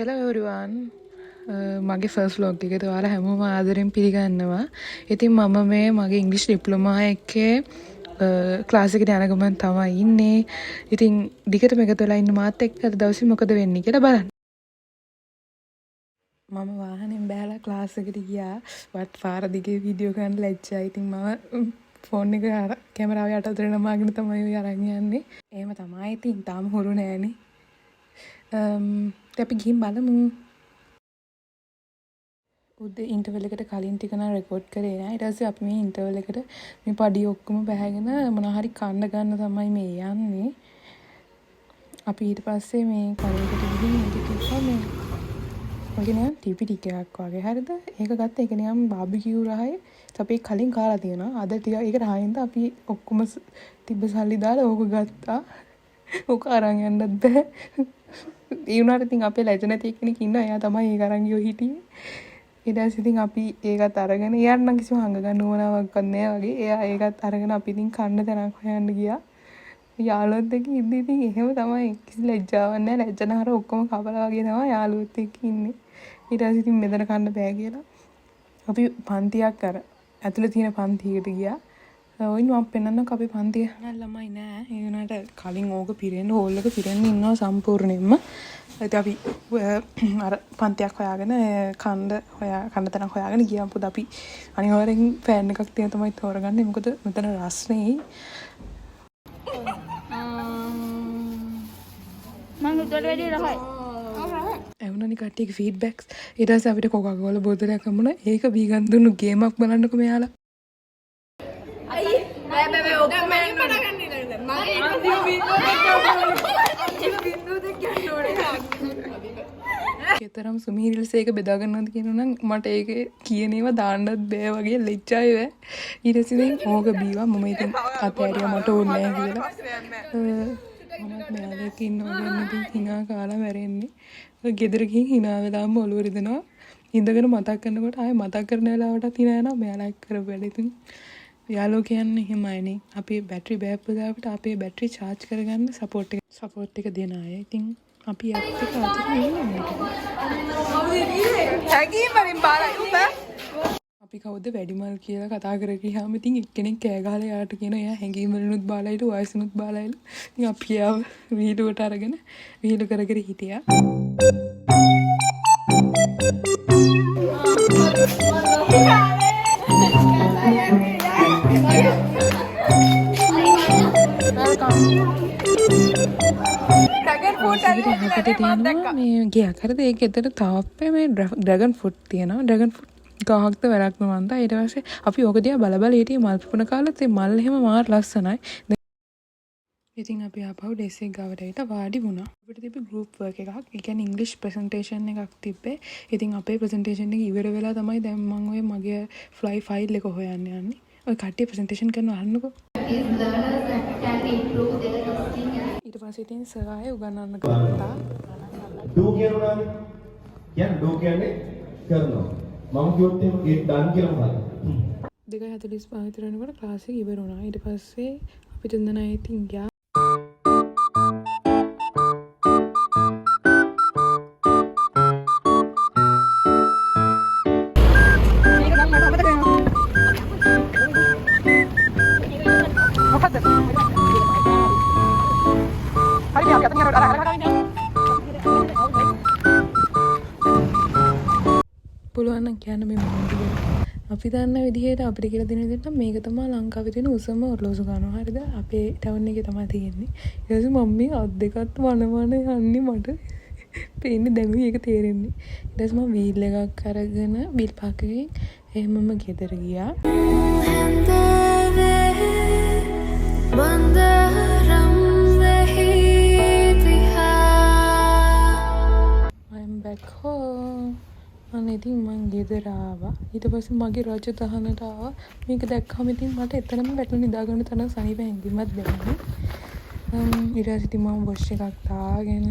Hello everyone. මගේ first vlog එකට ඔයාලා හැමෝම ආදරෙන් පිළිගන්නවා. ඉතින් මම මේ මගේ ඉංග්‍රීසි ඩිප්ලෝමා එකේ ක්ලාස් එකට යන ගමන් තමයි ඉන්නේ. ඉතින් දිගටම එකතු වෙලා ඉන්න මාත් එක්ක අද දවසේ මොකද වෙන්නේ කියලා බලන්න. මම වාහනෙන් බැලලා ක්ලාස් එකට ගියා. වත් පාර දිගේ වීඩියෝ කරන්න ලැජ්ජයි. ඉතින් මම ෆෝන් එක කැමරාව යටතට නමාගෙන තමයි ඔය අරන් යන්නේ. එහෙම තමයි. ඉතින් තාම හුරු නෑනේ. අපි ගිහින් බලමු. උදේ ඉන්ටර්වල් එකට කලින් ටික නම් රෙකෝඩ් කරේ නෑ. ඊට පස්සේ අපි මේ ඉන්ටර්වල් එකට මේ පඩි ඔක්කොම බැහැගෙන මොනවා හරි කන්න ගන්න තමයි මේ යන්නේ. අපි ඊට පස්සේ මේ කලයකට ගිහින් ඒක කිව්වා මේ වගේ නිකන් ටිපි ටිකක් වගේ හරිද? ඒක ගත්ත ඒක නිකන් බාබිකියු රහයි. අපි කලින් කාලා තියෙනවා. අද ටික ඒක රහින්ද අපි ඔක්කොම තිබ්බ සල්ලි දාලා ඕක ගත්තා. ඕක අරන් යන්නත් බෑ. ඒ වුණාට ඉතින් අපේ ලැජ නැති කෙනෙක් ඉන්නවා. එයා තමයි ඒක අරන් ගියෝ හිටියේ. ඊට පස්සේ ඉතින් අපි ඒකත් අරගෙන එයාට නම් කිසිම හංග ගන්න ඕනාවක් නැහැ වගේ. එයා ඒකත් අරගෙන අපි ඉතින් කන්න තැනක් හොයන්න ගියා. යාළුවොත් එක්ක ඉඳි ඉතින් එහෙම තමයි කිසි ලැජ්ජාවක් නැහැ. ලැජ්ජනහර ඔක්කොම කපලා වගේ තමයි යාළුවොත් එක්ක ඉන්නේ. ඊට පස්සේ ඉතින් මෙතන කන්න බෑ කියලා අපි පන්තියක් අර ඇතුලේ තියෙන පන්තියකට ගියා. ඔයින් මම පෙන්නන්නකෝ අපි පන්තිය ළමයි නෑ. ඒ වුණාට කලින් ඕක පිරෙන්න හෝල් එක පිරෙන්න ඉන්නවා සම්පූර්ණයෙන්ම. ඉතින් අපි අර පන්තියක් හොයාගෙන කන්න තැනක් හොයාගෙන ගියා. මොකද අපි අනිවාර්යෙන් ෆෑන් එකක් තියෙන තමයි තෝරගන්නේ. මොකද මෙතන රස්නේ. මම උඩට වැඩි රහයි. එවුණනි කට්ටියගේ ෆීඩ්බැක්ස්. ඊට පස්සේ අපිට කොකාකෝලා බෝතලයක් හම්බුණා. ඒක වීගන් දුන්නු ගේමක් බලන්නකෝ මෙයාලා. බෑ ඔක්කොම මම පටගන්නේ නේද? මම අන්තිම බින්දුව දෙක යන්න ඕනේ. කතරම් සුමීරිල්ස් ඒක බෙදා ගන්නවද කියනනම් මට ඒක කියන ඒවා දාන්නත් බෑ වගේ ලෙච්චායි වේ. ඊට පස්සේ ඕක බීවා මම ඉතින් අතෑරියා මට ඕනේ නැහැ කියලා. මමත් මෙයාලක ඉන්නවා කියන්නේ හිනා කාලා මැරෙන්නේ. ගෙදර ගිහින් හිනා වෙලාම ඔළුව රිදෙනවා. ඉඳගෙන මතක් කරනකොට ආයෙ මතක් කරන වෙලාවටත් හිනා යනවා. මෙයාලා එක්ක කරපු වැඩ ඉතින් යාළුවෝ කියන්නේ එහෙමයිනේ. අපේ බැටරි බෑප් ගාවට අපේ බැටරි charge කරගන්න සපෝට් එක දෙන අය. ඉතින් අපි ඇත්ත එක අතට නෙමෙයි. අපි කවුද වැඩිමල් කියලා කතා කර ගියාම ඉතින් එක්කෙනෙක් කෑ ගහලා යාට කියන එයා හැංගීම් වලිනුත් බාලයිලු වයසනුත් බාලයිලු. ඉතින් අපි ආව වීඩියෝට අරගෙන වීඩියෝ කර කර හිටියා. මේ ගියා කරද ඒ ගෙදර තාප්පේ මේ ඩ්‍රැගන් ෆෘට් තියෙනවා. ඩ්‍රැගන් ෆෘට් ගහක්ද වැඩක්ම මන්දා. ඊට පස්සේ අපි ඕක දිහා බල හිටියේ මල් පුපුන කාලෙත් ඒ මල් එහෙම මාර ලස්සනයි. ඉතින් අපි ආපහු ඩෙස්ක් එක ගාවට ඇවිත් වාඩි වුණා. අපිට තිබ්බ ගෲප් වර්ක් එකක්. ඒ කියන්නේ ඉංග්‍රීසි ප්‍රසන්ටේෂන් එකක් තිබ්බේ. ඉතින් අපේ ප්‍රසන්ටේෂන් එක ඉවර වෙලා තමයි දැන් මම ඔය මගේ ෆ්ලයි ෆයිල් එක හොයන්න යන්නේ. ඔය කට්ටිය ප්‍රසන්ටේෂන් කරනවා අහන්නකෝ. ඊට පස්සේ ඉතින් සර් ආයේ උගන්වන්න ගත්තා. ඩෝ කියනවානේ. කියන්නේ ඩෝ කියන්නේ කරනවා. මම කිව්වොත් එහෙම ගේට් ඩන් කියලා මොකක්ද? 2:45 විතර වෙනකොට ක්ලාස් එක ඉවර වුණා. ඊට පස්සේ අපි තුන්දෙනා ඉතින් ගියා. පුළුවන් නම් කියන්න මේ මොනවද අපි දන්න විදිහට අපිට කියලා දෙන විදිහට මේක තමයි ලංකාවේ තියෙන උසම ඔරලෝසු ගානව. හරිද? අපේ ටවුන් එකේ තමයි තියෙන්නේ. ඊට පස්සේ මම්මි අත් දෙකත් වනවන යන්නේ මට පේන්නේ දැනුයි ඒක තේරෙන්නේ. ඊට පස්සේ මම වීල් එකක් අරගෙන වීල් පාකකින් එහෙමම ගෙදර ගියා. I'm back home. අනේ ඉතින් මං ගෙදර ආවා. ඊට පස්සේ මගේ රජ දහනට ආවා. මේක දැක්කම ඉතින් මට එතරම් වැටලා නිදා ගන්න තරම් සනීප හැඟීමක් දැනුනේ. ඊට පස්සේ ඉතින් මම වොෂ් එකක් දාගෙන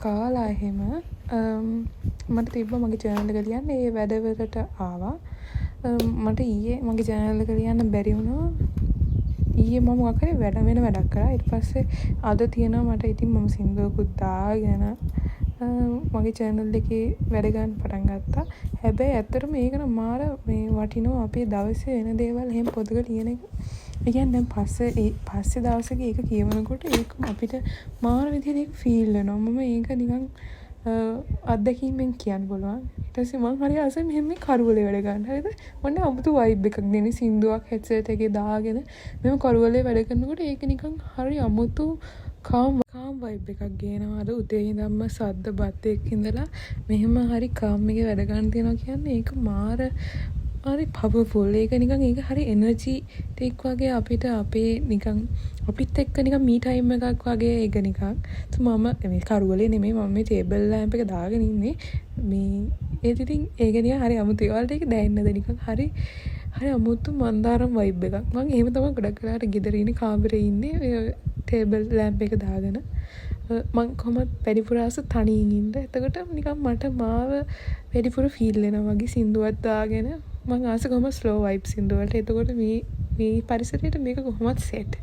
කාලා එහෙම මට තිබ්බා මගේ channel එක ලියන්න. ඒ වැඩවලට ආවා. මට ඊයේ මගේ channel එක ලියන්න බැරි වුණා. ඊයේ මම මොකක් හරි වෙන වැඩක් කරා. ඊට පස්සේ අද තියෙනවා මට ඉතින් මම සින්දුවකුත් දාගෙන මගේ channel එකේ වැඩ ගන්න පටන් ගත්තා. හැබැයි ඇත්තටම මේක නම් මාර මේ වටිනවා අපේ දවසේ වෙන දේවල් එහෙම පොතක ලියන එක. ඒ කියන්නේ දැන් පස්සේ දවසක ඒක කියවනකොට ඒක අපිට මාර විදිහට ඒක ෆීල් වෙනවා. මම ඒක නිකන් අත්දැකීමෙන් කියන්න බලනවා. ඊට පස්සේ මම හරි ආසයි මෙහෙම මේ කරුවලේ වැඩ ගන්න. හරිද? මොන්නේ අමුතු වයිබ් එකක් දෙන්නේ සින්දුවක් headset එකේ දාගෙන මෙහෙම කරුවලේ වැඩ කරනකොට ඒක නිකන් හරි අමුතු කාම් වයිබ් එකක් ගේනවා. අර උදේ ඉඳන්ම සද්ද බත් එක්ක ඉඳලා මෙහෙම හරි කාම් එකේ වැඩ ගන්න තියනවා කියන්නේ ඒක මාර හරි පවර්ෆුල්. ඒක නිකන් ඒක හරි එනර්ජි ටේක් වගේ අපිට අපේ නිකන් අපිත් එක්ක නිකන් මී ටයිම් එකක් වගේ ඒක නිකන්. මම මේ කරුවලේ නෙමෙයි මම මේ ටේබල් ලැම්ප් එක දාගෙන ඉන්නේ. මේ ඒත් ඉතින් ඒක නිකන් හරි අමුතු. ඒවලට ඒක දැනෙන්නද නිකන් හරි අමුතු මන්දාරම් වයිබ් එකක්. මම එහෙම තමයි ගොඩක් වෙලාවට ගෙදර ඉන්නේ කාමරේ ඉන්නේ ටේබල් ලැම්ප් එක දාගෙන. මං කොහොමද වැඩිපුර ආස තනියෙන් ඉන්න. එතකොට නිකන් මට මාව වැඩිපුර ෆීල් වෙනවා වගේ සින්දුවක් දාගෙන මං ආස කොහොම ස්ලෝ වයිබ් සින්දු වලට. එතකොට මේ පරිසරයට මේක කොහොමද සෙට්.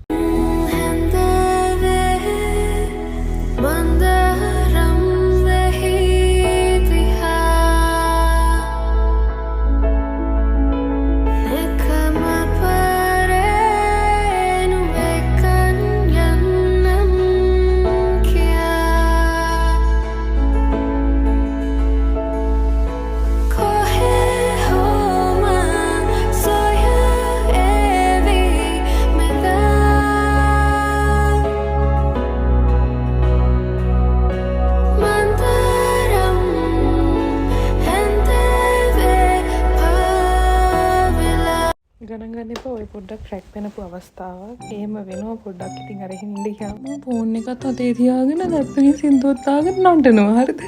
ගණන් ගන්න එපා ඔය පොඩ්ඩක් ක්‍රැක් වෙනපු අවස්ථාවක්. එහෙම වෙනවා පොඩ්ඩක්. ඉතින් අර හින්ද ගියාම ෆෝන් එකත් අතේ තියාගෙන ලැප්ටොප් එකේ සින්දුවත් දාගෙන නටනවා. හරිද?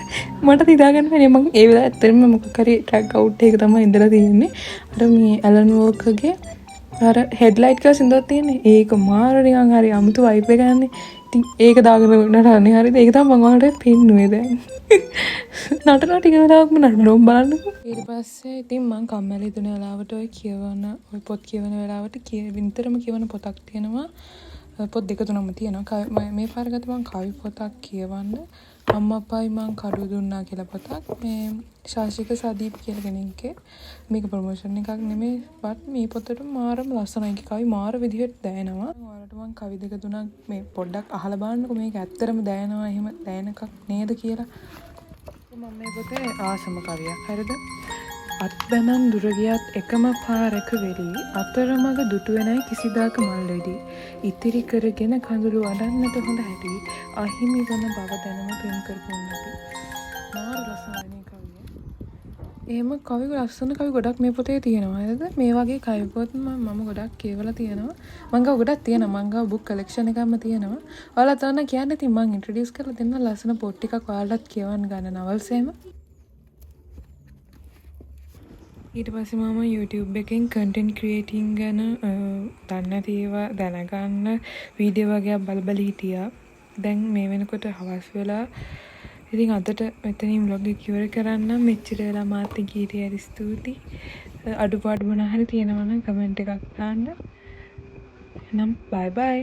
මට තියාගන්න බැහැ. මම ඒ වෙලාව ඇත්තටම මොකක් හරි ට්‍රැක් අවුට් එක තමයි ඉඳලා තියෙන්නේ. අර මේ ඇලන් වෝකර්ගේ අර හෙඩ්ලයිට් එක සින්දුවක් තියෙන්නේ. ඒක මාර නිකන් හරි අමුතු වයිබ් එකක් ගන්න. ඉතින් ඒක දාගෙන නටන්නේ. හරිද? ඒක තමයි මම ඔයාලට පෙන්නුවේ දැන්. නටන ටික වෙලාවක්ම නටනවා බලන්නකෝ. ඊට පස්සේ ඉතින් මම කම්මැලි දුන වෙලාවට ඔය කියවන ඔය පොත් කියවන වෙලාවට විතරම කියවන පොතක් තියෙනවා. පොත් දෙක තුනම තියෙනවා. මේ පාර ගත්ත මම කවි පොතක් කියවන්න. අම්මා අප්පයි මං කඩුව දුන්නා කියලා පොතක්. මේ ශාශික සදීප් කියලා කෙනෙක්ගේ. මේක ප්‍රොමෝෂන් එකක් නෙමෙයි. බට් මේ පොතට මාරම ලස්සනයි. කවි මාර විදිහට දැනෙනවා. ඔයාලට මං කවි දෙක තුනක් මේ පොඩ්ඩක් අහලා බලන්නකෝ මේක ඇත්තටම දැනෙනවා එහෙම දැනෙන එකක් නේද කියලා. මම මේ පොතේ ආසම කවියක්. හරිද? අත්බැනන් දුර ගියත් එකම පාරක වෙලී අතරමඟ දුටු වෙනයි කිසිදාක මල් වෙඩි. ඉතිරි කරගෙන කඳුළු අඩන්නට හොඳ හැටි අහිමි වන බව දැනම පෙම් කරපු නැති. මාර ලස්සනයි කවිය. එහෙම කවි ලස්සන කවි ගොඩක් මේ පොතේ තියෙනවා. හරිද? මේ වගේ කවි පොත් මම ගොඩක් කියවලා තියෙනවා. මං ගාව ගොඩක් තියෙනවා. මං ගාව බුක් කලෙක්ෂන් එකක්ම තියෙනවා. ඔයාලා තවන්න කියන්න ඉතින් මං ඉන්ට්‍රොඩියුස් කරලා දෙන්න ලස්සන පොත් ටිකක් ඔයාලටත් කියවන්න ගන්න නවල්ස් එහෙම. ඊට පස්සේ මම YouTube එකෙන් content creating ගැන දන්නේ නැති ඒවා දැනගන්න වීඩියෝ වගේක් බල හිටියා. දැන් මේ වෙනකොට හවස් වෙලා ඉතින් අදට මෙතනින් vlog එක ඉවර කරන්න. මෙච්චර වෙලා මාත් එක්ක හිටියට ස්තුතියි. අඩුපාඩු මොනවා හරි තියෙනවා නම් කමෙන්ට් එකක් දාන්න. එහෙනම් bye bye.